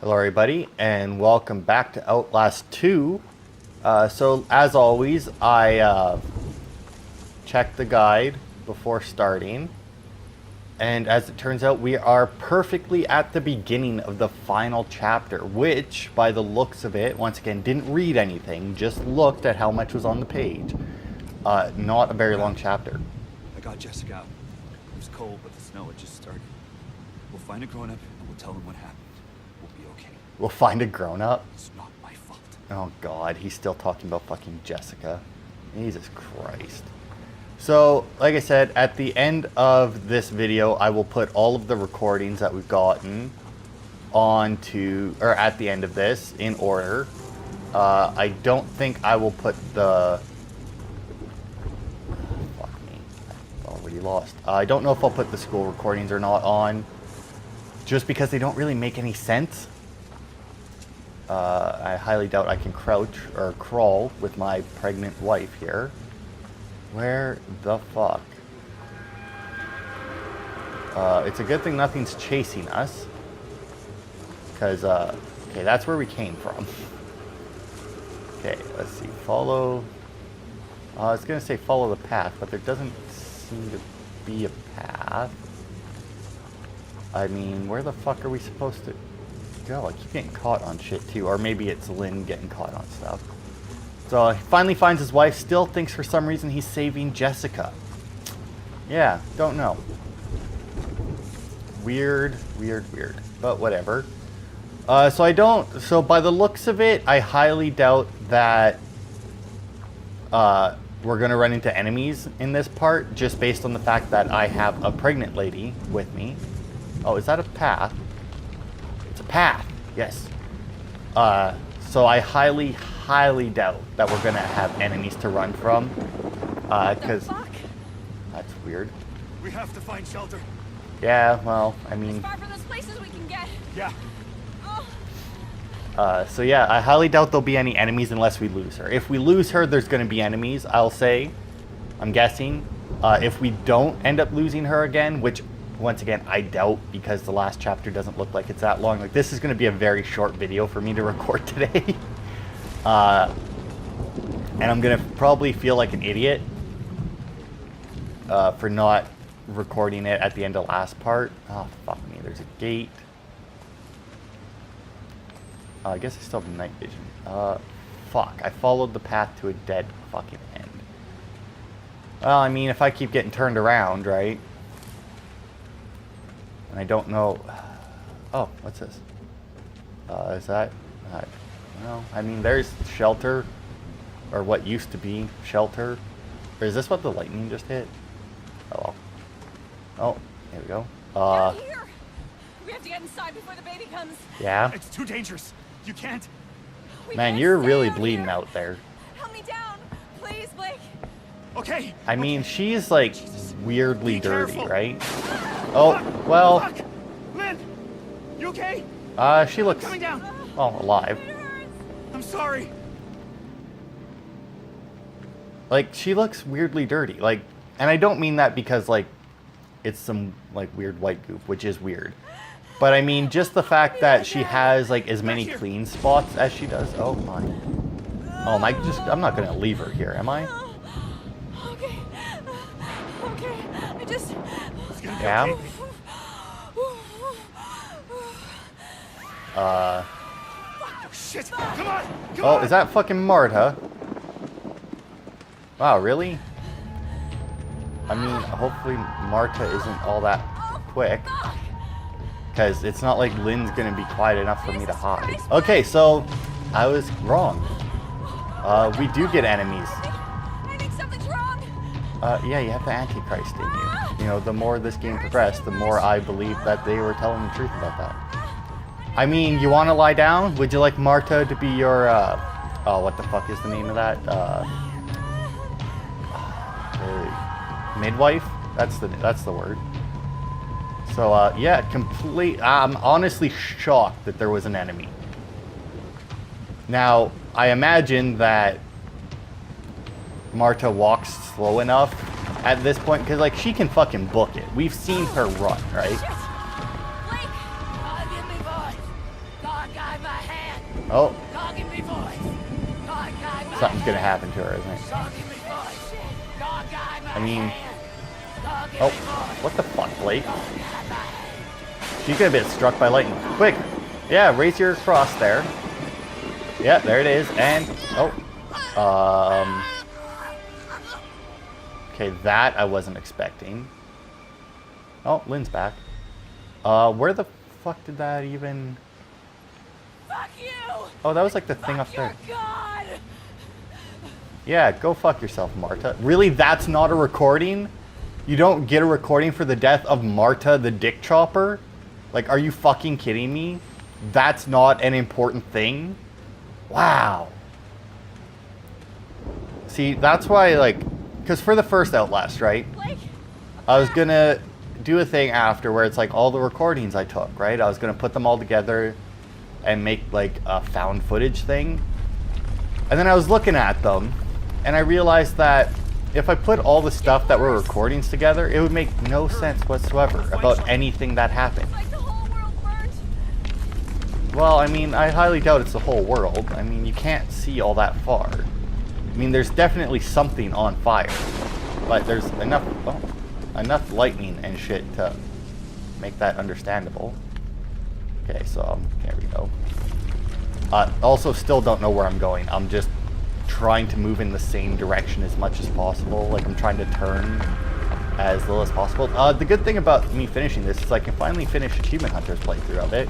Hello everybody, and welcome back to Outlast 2. So as always, I checked the guide before starting, and as it turns out, we are perfectly at the beginning of the final chapter, which, by the looks of it, once again, didn't read anything, just looked at how much was on the page. Not a very long chapter. I got Jessica out. It was cold, but the snow had just started. We'll find a grown-up and we'll tell them what happened. We'll be okay. We'll find a grown-up? It's not my fault. Oh god, he's still talking about fucking Jessica. Jesus Christ. So, like I said, at the end of this video, I will put all of the recordings that we've gotten onto, or at the end of this, in order. I don't think I will put the... Fuck me. I've already lost. I don't know if I'll put the school recordings or not on, just because they don't really make any sense. I highly doubt I can crouch or crawl with my pregnant wife here. Where the fuck? It's a good thing nothing's chasing us. Because, okay, that's where we came from. Okay, let's see. Follow... I was going to say follow the path, but there doesn't seem to be a path. I mean, where the fuck are we supposed to go? I keep getting caught on shit too, or maybe it's Lynn getting caught on stuff. So he finally finds his wife, still thinks for some reason he's saving Jessica. Yeah, don't know. Weird, weird, weird. But whatever. So by the looks of it, I highly doubt that we're going to run into enemies in this part, just based on the fact that I have a pregnant lady with me. Oh, is that a path? It's a path, yes. So I highly doubt that we're gonna have enemies to run from. Cause that's weird. We have to find shelter. Yeah, well, I mean. As far from those places we can get. Yeah. So yeah, I highly doubt there'll be any enemies unless we lose her. If we lose her, there's gonna be enemies, I'll say. I'm guessing. If we don't end up losing her again, which once again, I doubt, because the last chapter doesn't look like it's that long. Like, this is going to be a very short video for me to record today. And I'm going to probably feel like an idiot for not recording it at the end of the last part. Oh, fuck me. There's a gate. I guess I still have night vision. Fuck. I followed the path to a dead fucking end. Well, I mean, if I keep getting turned around, right? I don't know. Oh, what's this? Is that? Well, I mean, there's shelter, or what used to be shelter. Or is this what the lightning just hit? Oh, well. Oh, here we go. Down here. We have to get inside before the baby comes. Yeah. It's too dangerous. You can't. Man, you're really bleeding out there. Help me down, please, Blake. Okay. I mean, she's like weirdly dirty, careful. right? Oh, well. Fuck. Lynn, you okay? She looks, Coming down. well, alive. It hurts. I'm sorry. Like, she looks weirdly dirty. Like, and I don't mean that because, like, it's some, like, weird white goop, which is weird. But I mean, just the fact that she has, like, as many clean spots as she does. Oh, my. Oh, my, I'm not going to leave her here, am I? Okay. Okay. I just... It's gonna be Yeah? okay. Oh, shit. Come on. Come Oh, on. is that fucking Marta? Wow, really? I mean, hopefully Marta isn't all that quick. Because it's not like Lynn's going to be quiet enough for me to hide. Okay, so I was wrong. We do get enemies. I think something's wrong. Yeah, you have the Antichrist in you. You know, the more this game progressed, the more I believe that they were telling the truth about that. I mean, you want to lie down? Would you like Marta to be your, oh, what the fuck is the name of that? Midwife? That's the word. So, yeah, I'm honestly shocked that there was an enemy. Now, I imagine that Marta walks slow enough at this point, because, like, she can fucking book it. We've seen her run, right? Blake! God, give me voice. God, Oh, Dog in me voice. Dog guy my something's gonna hand. happen to her, isn't it? Dog in me voice. Dog guy my I mean, hand. Dog in oh, me voice. what the fuck, Blake? Dog guy my hand. She's gonna get struck by lightning. Quick! Yeah, raise your cross there. Yeah, there it is. And, oh. Okay, that I wasn't expecting. Oh, Lynn's back. Where the fuck did that even... Fuck you! Oh, that was like the thing up Fuck your there. God! Yeah, go fuck yourself, Marta. Really, that's not a recording? You don't get a recording for the death of Marta the Dick Chopper? Like, are you fucking kidding me? That's not an important thing? Wow. See, that's why, like... Because for the first Outlast, right? Blake, I was gonna do a thing after where it's like all the recordings I took, right? I was gonna put them all together and make like a found footage thing. And then I was looking at them and I realized that if I put all the stuff that were recordings together, it would make no sense whatsoever about anything that happened. like the whole world burnt. Well, I mean, I highly doubt it's the whole world. I mean, you can't see all that far. I mean, there's definitely something on fire, but there's enough lightning and shit to make that understandable. Okay, so there we go. Also, still don't know where I'm going. I'm just trying to move in the same direction as much as possible. Like, I'm trying to turn as little as possible. The good thing about me finishing this is I can finally finish Achievement Hunter's playthrough of it.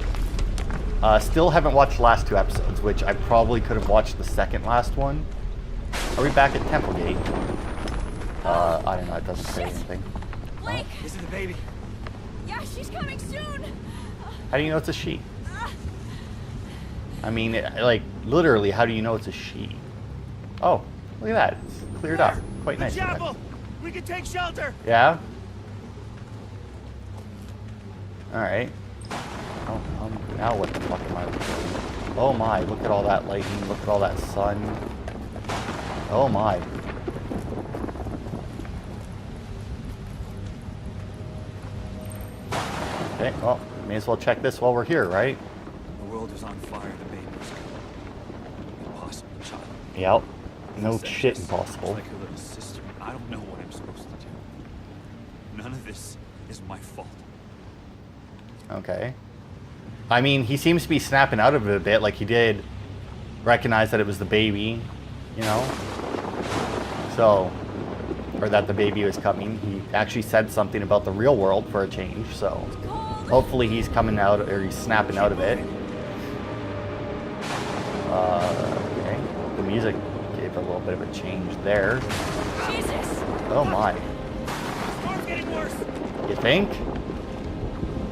Still haven't watched the last 2 episodes, which I probably could have watched the second last one. Are we back at Templegate? I don't know, it doesn't say anything. Blake! This is the baby. Yeah, she's coming soon! How do you know it's a she? I mean, like, literally, how do you know it's a she? Oh, look at that. It's cleared up. Quite nice. Chapel! We can take shelter! Yeah? Alright. Oh, now what the fuck am I looking at? Oh my, look at all that lightning, look at all that sun. Oh my. Okay, well, may as well check this while we're here, right? The world is on fire, the baby was impossible, child. Yep. No Is that shit just impossible. like her little sister. I don't know what I'm supposed to do. None of this is my fault. Okay. I mean, he seems to be snapping out of it a bit, like he did recognize that it was the baby, you know? So, or that the baby was coming. He actually said something about the real world for a change, so hopefully he's coming out, or he's snapping out of it. Okay. The music gave a little bit of a change there. Jesus! Oh my. Storm's getting worse. You think?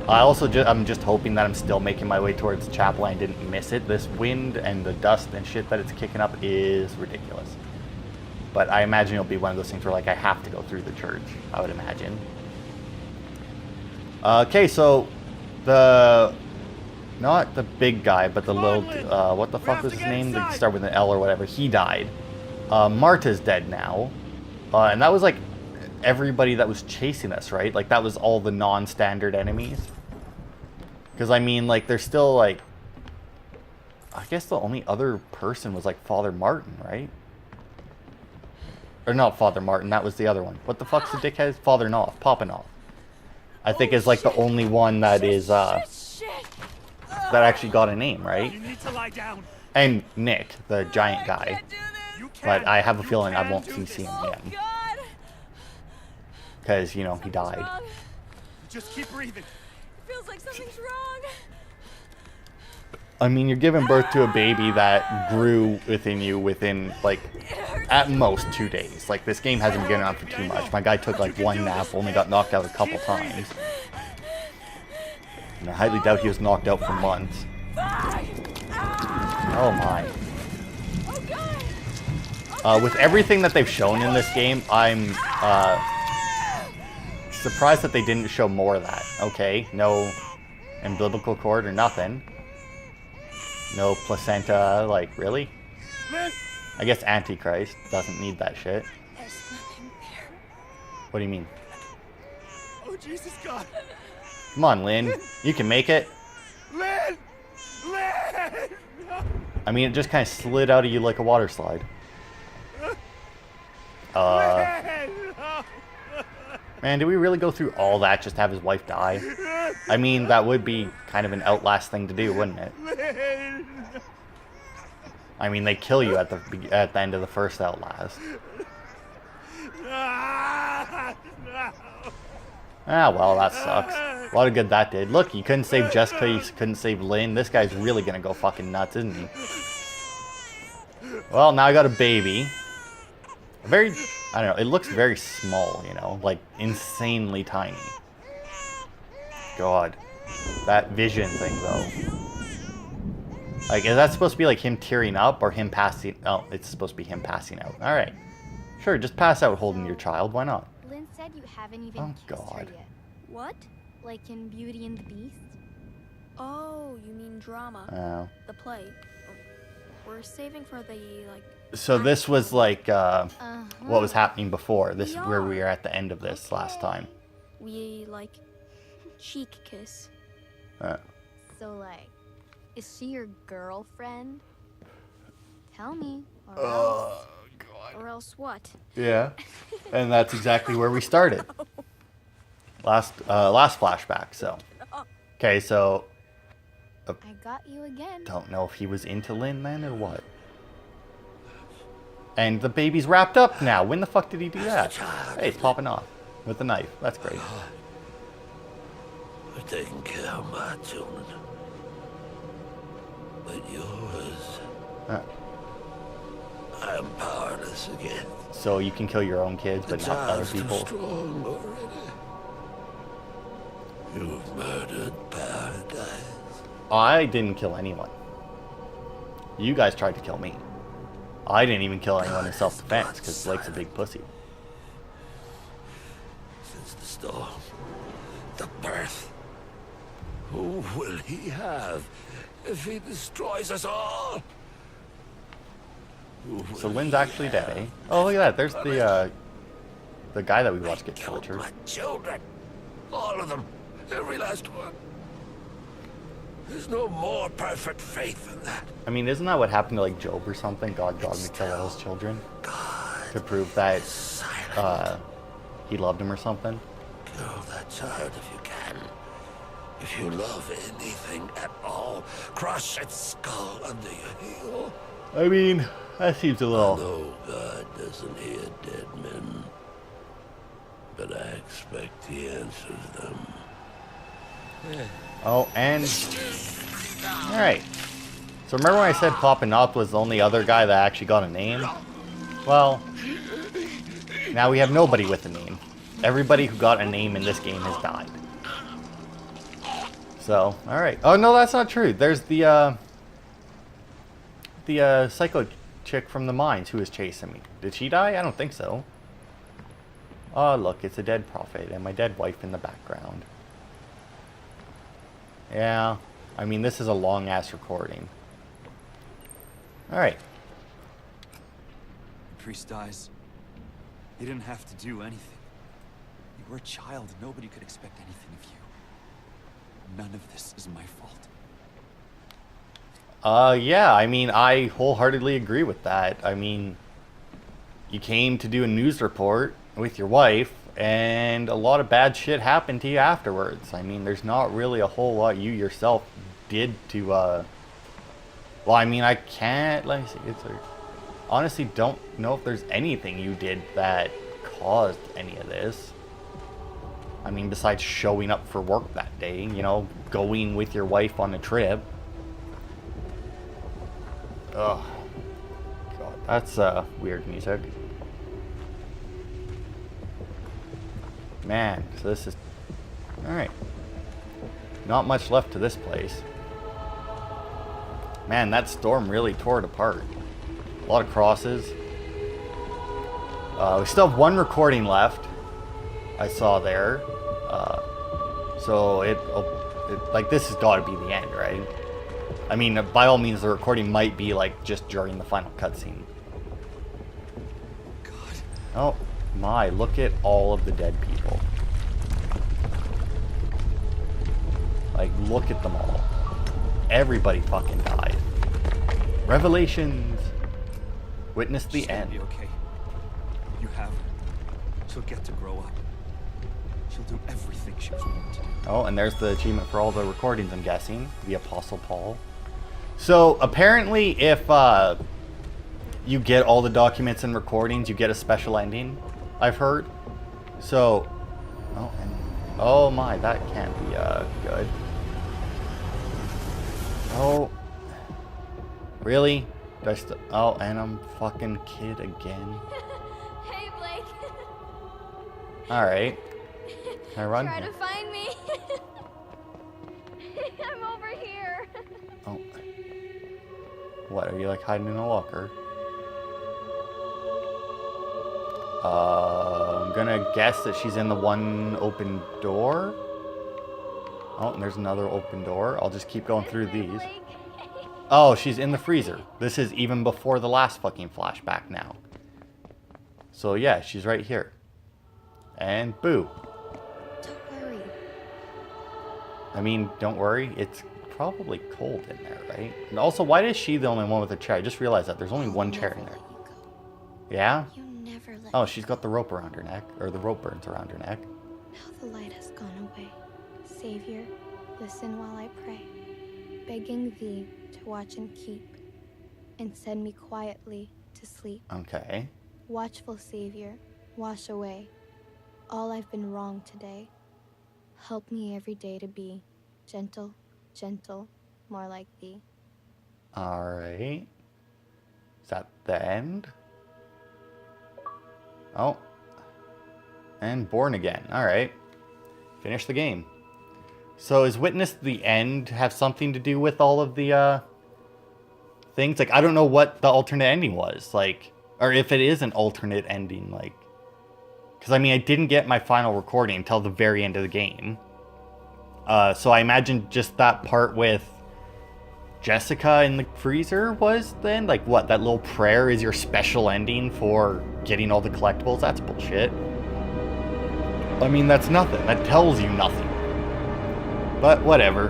I'm just hoping that I'm still making my way towards the chapel and I didn't miss it. This wind and the dust and shit that it's kicking up is ridiculous. But I imagine it'll be one of those things where, like, I have to go through the church, I would imagine. Okay, so not the big guy, but the little, what the fuck was his name? They start with an L or whatever. He died. Marta's dead now. And that was, like, everybody that was chasing us, right? Like, that was all the non-standard enemies. Because, I mean, like, there's still, like, I guess the only other person was, like, Father Martin, right? Or not Father Martin, that was the other one. What the fuck's the dickhead? Father Knopf, Papa Knopf. I think is, like, the only one that is, that actually got a name, right? You need to lie down. And Nick, the giant guy. Can't do this. You can. But I have a feeling I can won't do see this. him Oh, again. God! Because, you know, he Something's died. wrong. Just keep breathing. Feels like something's wrong. I mean, you're giving birth to a baby that grew within you within, like, at most 2 days. Like, this game hasn't been on for too much. My guy took, like, 1 nap, only got knocked out a couple times. And I highly doubt he was knocked out for months. Oh my. Oh, God! With everything that they've shown in this game, I'm surprised that they didn't show more of that. Okay, no umbilical cord or nothing. No placenta, like, really? I guess Antichrist doesn't need that shit. There's nothing there. What do you mean? Oh, Jesus God. Come on, Lynn. You can make it. Lynn! Lynn! No. I mean, it just kind of slid out of you like a water slide. Man, did we really go through all that just to have his wife die? I mean, that would be kind of an Outlast thing to do, wouldn't it? I mean, they kill you at the end of the first Outlast. Ah, well, that sucks. A lot of good that did. Look, you couldn't save Jessica, you couldn't save Lynn. This guy's really gonna go fucking nuts, isn't he? Well, now I got a baby. I don't know, it looks very small, you know, like insanely tiny. God. That vision thing, though. Like, is that supposed to be like him tearing up or him passing? Oh, it's supposed to be him passing out. Alright. Sure, just pass out holding your child, why not? Lynn said you haven't even kissed her yet. What? Like in Beauty and the Beast? Oh, you mean drama. Oh. The play. We're saving for the, like... So this was like, what was happening before. This is where we are at the end of this last time. We, like, cheek kiss. So, like, is she your girlfriend? Tell me, or else. God. Or else what? Yeah. And that's exactly where we started. Last flashback, so. Okay, so... I got you again. Don't know if he was into Lynn then, or what. And the baby's wrapped up now. When the fuck did he do that? Hey, it's popping off with the knife. That's great. We're taking care of my children. But yours... I am powerless again. So you can kill your own kids, but not other Too people. strong already. You've murdered paradise. I didn't kill anyone. You guys tried to kill me. I didn't even kill anyone in self-defense, because Blake's a big pussy. Since the storm, the birth, who will he have if he destroys us all? So Lynn's actually dead, eh? Oh, look at that. There's the guy that we watched get tortured. My children, all of them, every last one. There's no more perfect faith than that. I mean, isn't that what happened to, like, Job or something? God got him to kill all his children? To prove that he loved him or something? Kill that child if you can. If you love anything at all, crush its skull under your heel. I mean, that seems a little... No, God doesn't hear dead men. But I expect he answers them. Oh, and... Alright. So remember when I said Papanop was the only other guy that actually got a name? Well, now we have nobody with a name. Everybody who got a name in this game has died. So, alright. Oh, no, that's not true. There's the psycho chick from the mines who was chasing me. Did she die? I don't think so. Oh, look, it's a dead prophet and my dead wife in the background. Yeah, I mean, this is a long-ass recording. Alright. The priest dies. He didn't have to do anything. You were a child. Nobody could expect anything of you. None of this is my fault. Yeah, I mean, I wholeheartedly agree with that. I mean, you came to do a news report with your wife, and a lot of bad shit happened to you afterwards. I mean, there's not really a whole lot you yourself did to, well, I mean, I can't, let me see, honestly don't know if there's anything you did that caused any of this. I mean, besides showing up for work that day, you know, going with your wife on a trip. Ugh. God, that's, weird music. Man, so this is... Alright. Not much left to this place. Man, that storm really tore it apart. A lot of crosses. We still have one recording left. I saw there. So like, this has got to be the end, right? I mean, by all means, the recording might be, like, just during the final cutscene. God. Oh, my, look at all of the dead people. Like, look at them all. Everybody fucking died. Revelations. Witness the She's gonna end. be okay. You have her. She'll get to grow up. She'll do everything she was born to do. Oh, and there's the achievement for all the recordings, I'm guessing. The Apostle Paul. So, apparently, if you get all the documents and recordings, you get a special ending, I've heard. So, oh my, that can't be good. Oh, really? Oh, and I'm fucking kid again. Hey, Blake. Alright. Can I run? Try to find me. I'm over here. Oh. What, are you like hiding in a locker? I'm gonna guess that she's in the one open door. Oh, and there's another open door. I'll just keep going through these. Oh, she's in the freezer. This is even before the last fucking flashback now. So yeah, she's right here. And boo. Don't worry. I mean, don't worry. It's probably cold in there, right? And also, why is she the only one with a chair? I just realized that there's only one chair in there. Yeah? You never let Oh, she's got the rope around her neck. Or the rope burns around her neck. Now the light has gone away. Savior, listen while I pray, begging thee to watch and keep, and send me quietly to sleep. Okay. Watchful Savior, wash away all I've been wrong today. Help me every day to be gentle, gentle, more like thee. Alright. Is that the end? Oh. And born again. Alright. Finish the game. So is Witness the End have something to do with all of the things? Like, I don't know what the alternate ending was. Like, or if it is an alternate ending, like. Because, I mean, I didn't get my final recording until the very end of the game. So I imagine just that part with Jessica in the freezer was then? Like, what? That little prayer is your special ending for getting all the collectibles? That's bullshit. I mean, that's nothing. That tells you nothing. But whatever.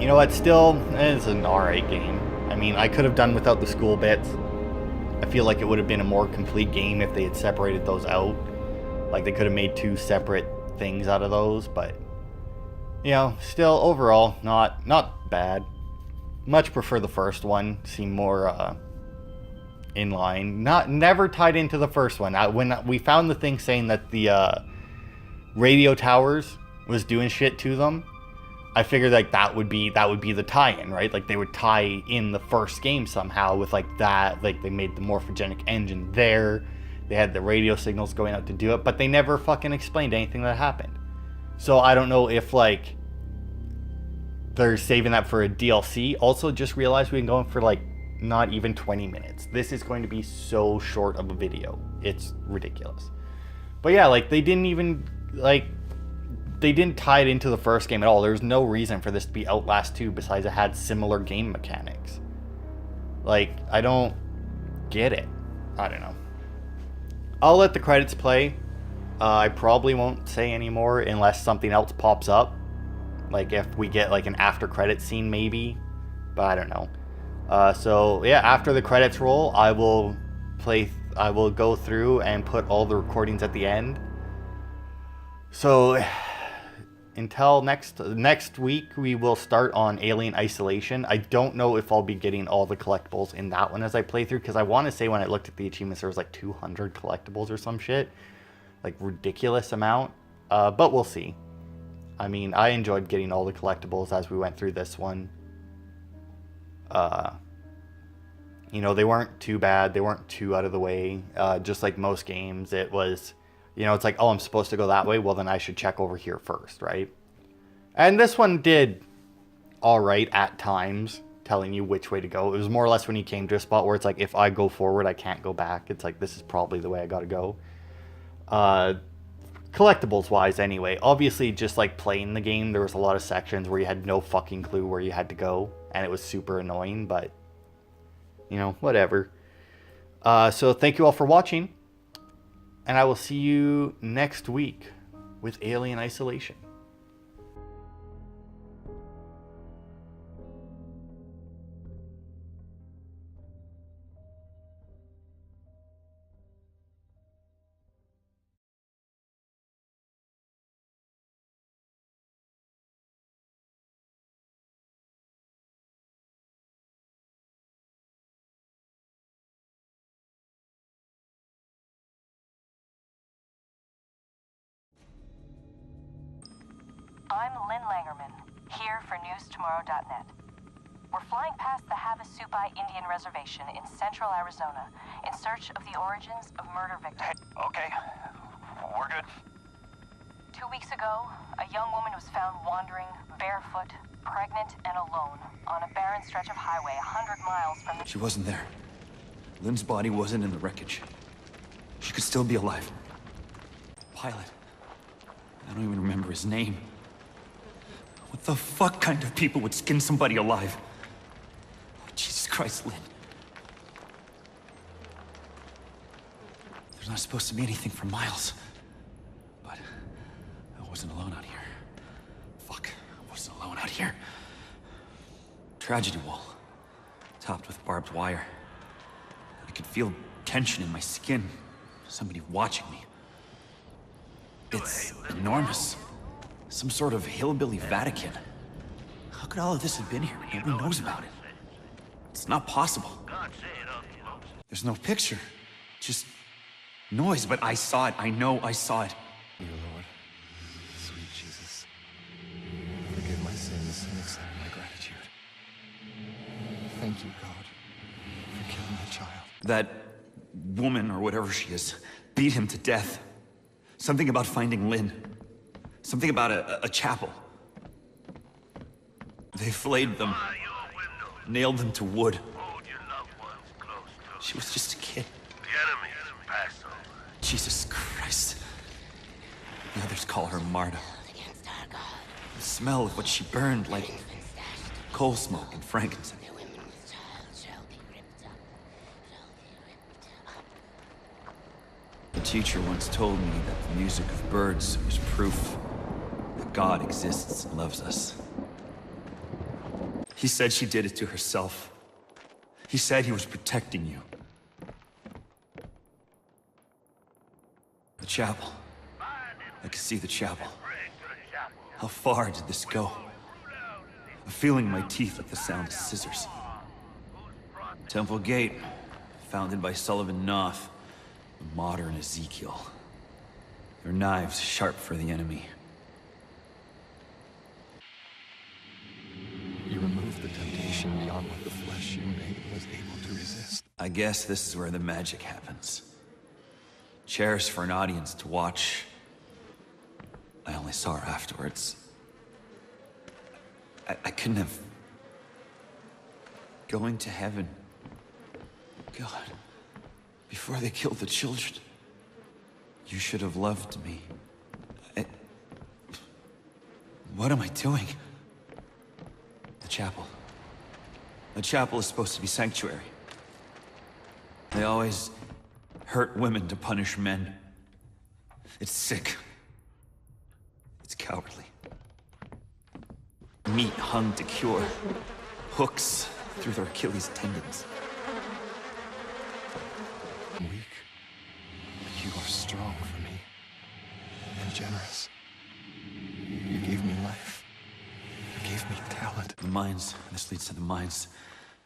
You know what? Still, it's an alright game. I mean, I could have done without the school bits. I feel like it would have been a more complete game if they had separated those out. Like, they could have made two separate things out of those, but you know, still overall not bad. Much prefer the first one. Seemed more in line. Never tied into the first one. When we found the thing saying that the radio towers was doing shit to them, I figured like that would be the tie-in, right? Like they would tie in the first game somehow with like that. Like they made the morphogenic engine there. They had the radio signals going out to do it, but they never fucking explained anything that happened. So I don't know if like they're saving that for a DLC. Also, just realized we've been going for like not even 20 minutes. This is going to be so short of a video. It's ridiculous. But yeah, like they didn't tie it into the first game at all. There's no reason for this to be Outlast 2 besides it had similar game mechanics. Like, I don't get it. I don't know. I'll let the credits play. I probably won't say any more unless something else pops up. Like if we get like an after credit scene maybe. But I don't know. So yeah, after the credits roll, I will go through and put all the recordings at the end. So until next week, we will start on Alien Isolation. I don't know if I'll be getting all the collectibles in that one as I play through, because I want to say when I looked at the achievements, there was like 200 collectibles or some shit. Like ridiculous amount. But we'll see. I mean, I enjoyed getting all the collectibles as we went through this one. You know, they weren't too bad. They weren't too out of the way. Just like most games, it was, you know, it's like, oh, I'm supposed to go that way. Well, then I should check over here first, right? And this one did all right at times, telling you which way to go. It was more or less when you came to a spot where it's like, if I go forward, I can't go back. It's like, this is probably the way I gotta go. Collectibles wise anyway, obviously just like playing the game, there was a lot of sections where you had no fucking clue where you had to go, and it was super annoying, but you know, whatever. So thank you all for watching, and I will see you next week with Alien Isolation. I'm Lynn Langerman, here for NewsTomorrow.net. We're flying past the Havasupai Indian Reservation in central Arizona in search of the origins of murder victims. Okay. We're good. 2 weeks ago, a young woman was found wandering, barefoot, pregnant, and alone on a barren stretch of highway 100 miles from the... She wasn't there. Lynn's body wasn't in the wreckage. She could still be alive. Pilot. I don't even remember his name. What the fuck kind of people would skin somebody alive? Oh, Jesus Christ, Lynn. There's not supposed to be anything for miles. But I wasn't alone out here. Fuck, I wasn't alone out here. Tragedy wall, topped with barbed wire. I could feel tension in my skin. Somebody watching me. It's enormous. Some sort of hillbilly Vatican. How could all of this have been here? Nobody knows about it. It's not possible. There's no picture. Just noise, but I saw it. I know I saw it. Dear Lord, sweet Jesus, forgive my sins and accept my gratitude. Thank you, God, for killing the child. That woman, or whatever she is, beat him to death. Something about finding Lynn. Something about a chapel. They flayed them. Nailed them to wood. She was just a kid. Jesus Christ. The others call her Marta. The smell of what she burned, like coal smoke and frankincense. The teacher once told me that the music of birds was proof that God exists and loves us. He said she did it to herself. He said he was protecting you. The chapel. I could see the chapel. How far did this go? I'm feeling my teeth at the sound of scissors. Temple Gate, founded by Sullivan Noth, a modern Ezekiel. Their knives sharp for the enemy. You removed the temptation beyond what the flesh you made was able to resist. I guess this is where the magic happens. Chairs for an audience to watch. I only saw her afterwards. I couldn't have... Going to heaven. God. Before they killed the children. You should have loved me. What am I doing? The chapel. The chapel is supposed to be sanctuary. They always hurt women to punish men. It's sick. It's cowardly. Meat hung to cure. Hooks through their Achilles tendons. I'm weak, but you are strong for me. And generous. You gave me life. You gave me talent. The mines. This leads to the mines,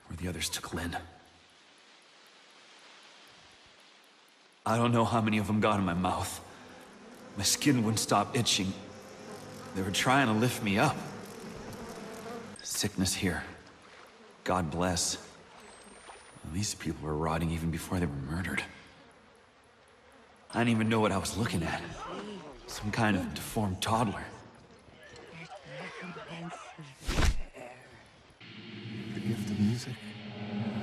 where the others took Lynn. I don't know how many of them got in my mouth. My skin wouldn't stop itching. They were trying to lift me up. Sickness here. God bless. Well, these people were rotting even before they were murdered. I didn't even know what I was looking at. Some kind of deformed toddler. The gift of music,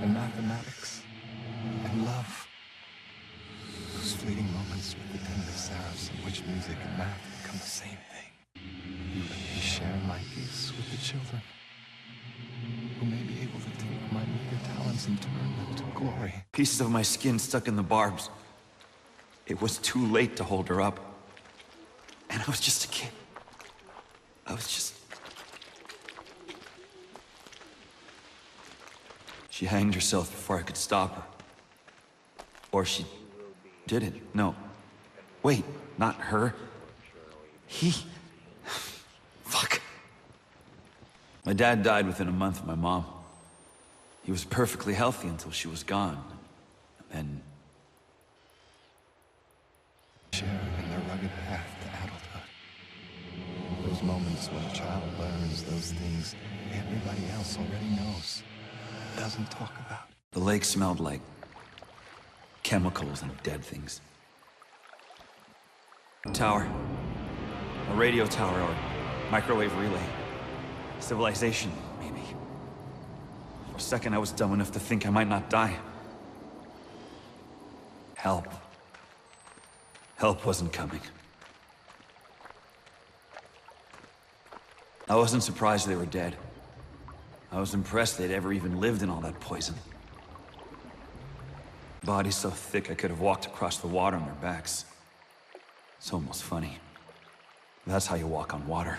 and mathematics, and love. Those fleeting moments with the tender seraphs in which music and math become the same thing. You let me share my gifts with the children, who may be able to take my meager talents and turn them to glory. Pieces of my skin stuck in the barbs. It was too late to hold her up. And I was just a kid. I was just... She hanged herself before I could stop her. Or she didn't. No. Wait, not her. He... Fuck. My dad died within a month of my mom. He was perfectly healthy until she was gone. And share in their rugged path to adulthood. those moments when a child learns those things everybody else already knows, doesn't talk about. The lake smelled like chemicals and dead things. Tower. A radio tower or microwave relay. Civilization, maybe. For a second, I was dumb enough to think I might not die. Help. Help wasn't coming. I wasn't surprised they were dead. I was impressed they'd ever even lived in all that poison. Bodies so thick I could have walked across the water on their backs. It's almost funny. That's how you walk on water.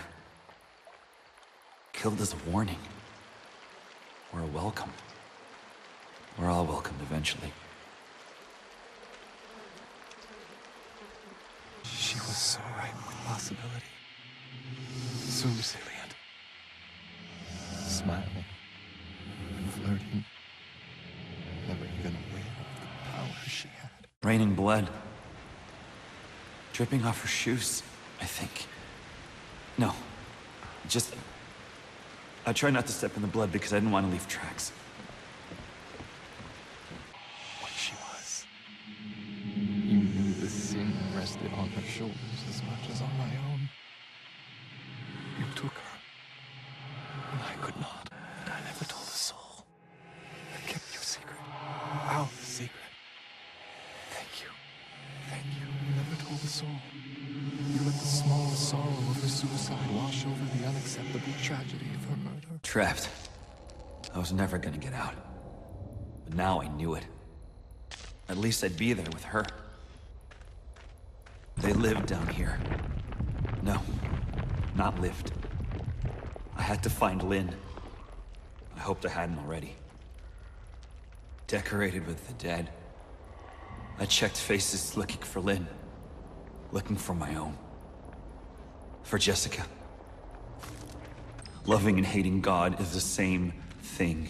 Killed as a warning. Or a welcome. We're all welcomed eventually. She was so ripe with possibility. So resilient. Smiling. And flirting. Never even aware of the power she had. Raining blood. Dripping off her shoes, I think. No. Just... I tried not to step in the blood because I didn't want to leave tracks. What she was. You knew the sin rested on her shoulders as much as on my own. You took her. And I could not. And I never told a soul. I kept your secret. Our secret. Thank you. Thank you. You never told a soul. You let the small sorrow of her suicide wash over the unacceptable tragedy of her murder. Trapped. I was never gonna get out. But now I knew it. At least I'd be there with her. They lived down here. No, not lived. I had to find Lynn. I hoped I hadn't already. Decorated with the dead. I checked faces looking for Lynn. Looking for my own. For Jessica. Loving and hating God is the same thing.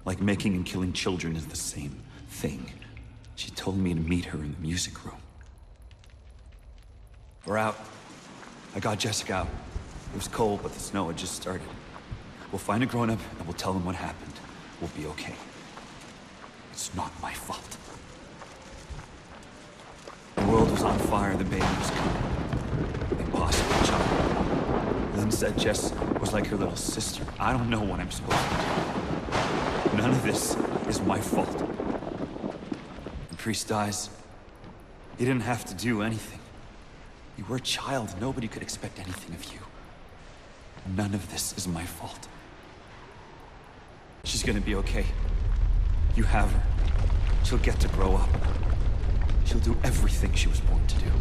Like making and killing children is the same thing. She told me to meet her in the music room. We're out. I got Jessica out. It was cold, but the snow had just started. We'll find a grown-up and we'll tell them what happened. We'll be okay. It's not my fault. The world was on fire, the baby was coming. Impossible child. Lynn said Jess was like her little sister. I don't know what I'm supposed to do. None of this is my fault. The priest dies. He didn't have to do anything. You were a child. Nobody could expect anything of you. None of this is my fault. She's gonna be okay. You have her. She'll get to grow up. She'll do everything she was born to do.